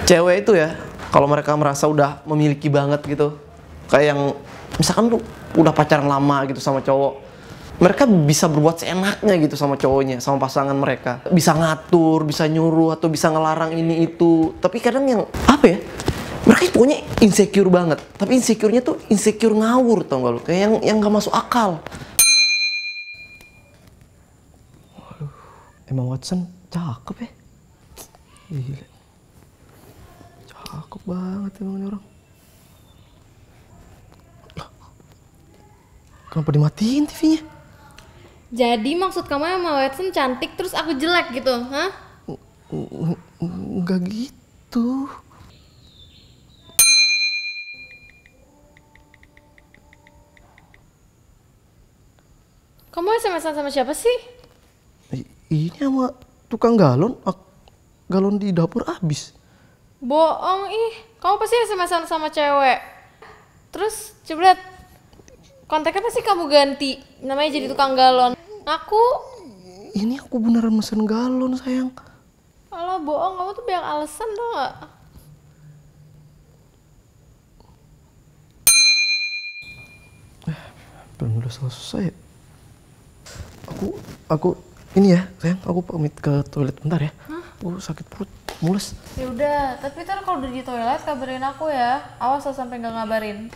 Cewek itu ya, kalau mereka merasa udah memiliki banget gitu, kayak yang misalkan lu udah pacaran lama gitu sama cowok, mereka bisa berbuat seenaknya gitu sama cowoknya, sama pasangan mereka. Bisa ngatur, bisa nyuruh, atau bisa ngelarang ini itu. Tapi kadang yang, apa ya, mereka pokoknya insecure banget. Tapi insecure-nya tuh insecure ngawur, tau gak lu? Kayak yang gak masuk akal. Waduh, emang Watson cakep ya? Gila. Cakep banget emang ini orang. Kenapa dimatiin TV-nya? Jadi maksud kamu sama Watson cantik terus aku jelek gitu, hah? Enggak gitu. Kamu SMS-an sama siapa sih? Ini sama tukang galon. Galon di dapur habis. Bohong ih, kamu pasti SMS-an sama cewek. Terus coba lihat kontaknya pasti kamu ganti, namanya jadi tukang galon. Aku Ini aku beneran mesen galon sayang. Alah bohong, kamu tuh banyak alasan tau gak? Belum udah selesai ya? Aku ini ya sayang, aku pamit ke toilet bentar ya. Hah? Aku sakit perut, mules. Ya udah, tapi ntar kalau udah di toilet kabarin aku ya. Awas lo sampai nggak ngabarin.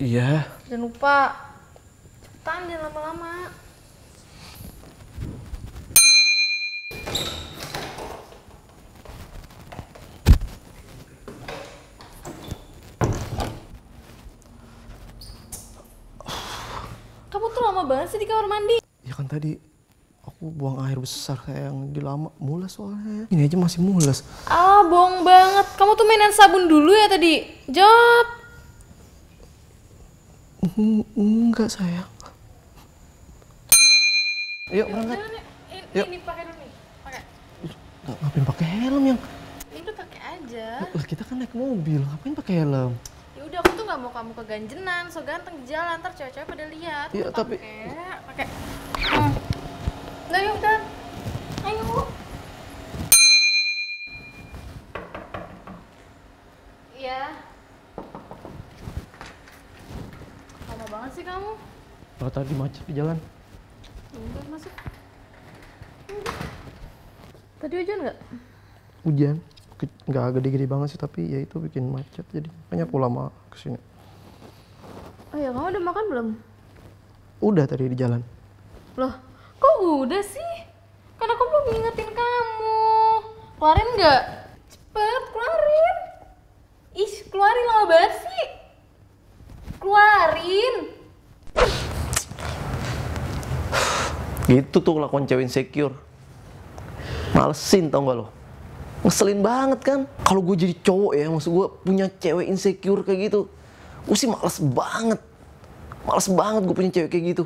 Iya. Jangan lupa. Cepetan, jangan lama-lama. Kamu tuh lama banget sih di kamar mandi. Ya kan tadi aku buang air besar kayak yang di lama, mules soalnya. Ini aja masih mules. Ah, bohong banget. Kamu tuh mainan sabun dulu ya tadi. Jawab. Enggak sayang. Yuk berangkat. Yuk. Ini pakai dulu nih. Pakai. Ngapain pakai helm yang? Ini udah pakai aja. Lah kita kan naik mobil, ngapain pakai helm? Ya udah, aku tuh nggak mau kamu keganjenan, so ganteng di jalan, ntar cewek-cewek pada lihat. Iya, tapi pakai. Nah, yuk dan. Ayo. Iya. Lama banget sih kamu. kalau tadi macet di jalan. Udah masuk. Tadi hujan nggak? Hujan. Nggak gede-gede banget sih, tapi ya itu bikin macet, jadi makanya aku lama kesini. Oh ya, kamu udah makan belum? Udah tadi di jalan. Loh, kok udah sih? Kan aku belum ngingetin kamu. Keluarin nggak? Cepet, keluarin. Ih, keluarin, lama banget sih. Keluarin. Gitu tuh kelakuan cewek insecure. Malesin tau gak lo? Ngeselin banget kan? Kalau gue jadi cowok ya, maksud gue punya cewek insecure kayak gitu, gue sih males banget. Males banget gue punya cewek kayak gitu.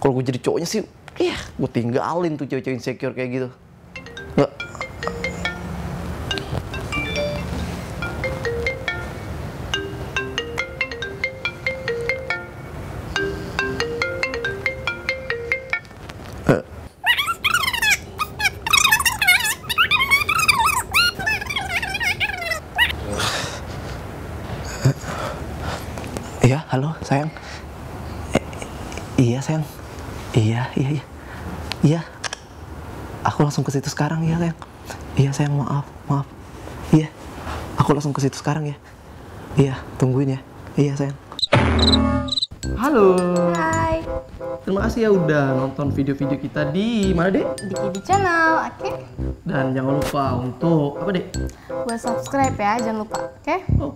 Kalau gue jadi cowoknya sih, ya gue tinggalin tuh cewek-cewek insecure kayak gitu. Nggak. Iya, halo sayang. Iya sayang. Iya. Iya. Aku langsung ke situ sekarang ya sayang. Iya sayang, maaf. Iya. Aku langsung ke situ sekarang ya. Iya, tungguin ya. Iya sayang. Halo. Hai. Terima kasih ya udah nonton video-video kita di mana dek? Di Kidi Channel, oke? Dan jangan lupa untuk apa dek? Buat subscribe ya, jangan lupa, oke? Oh.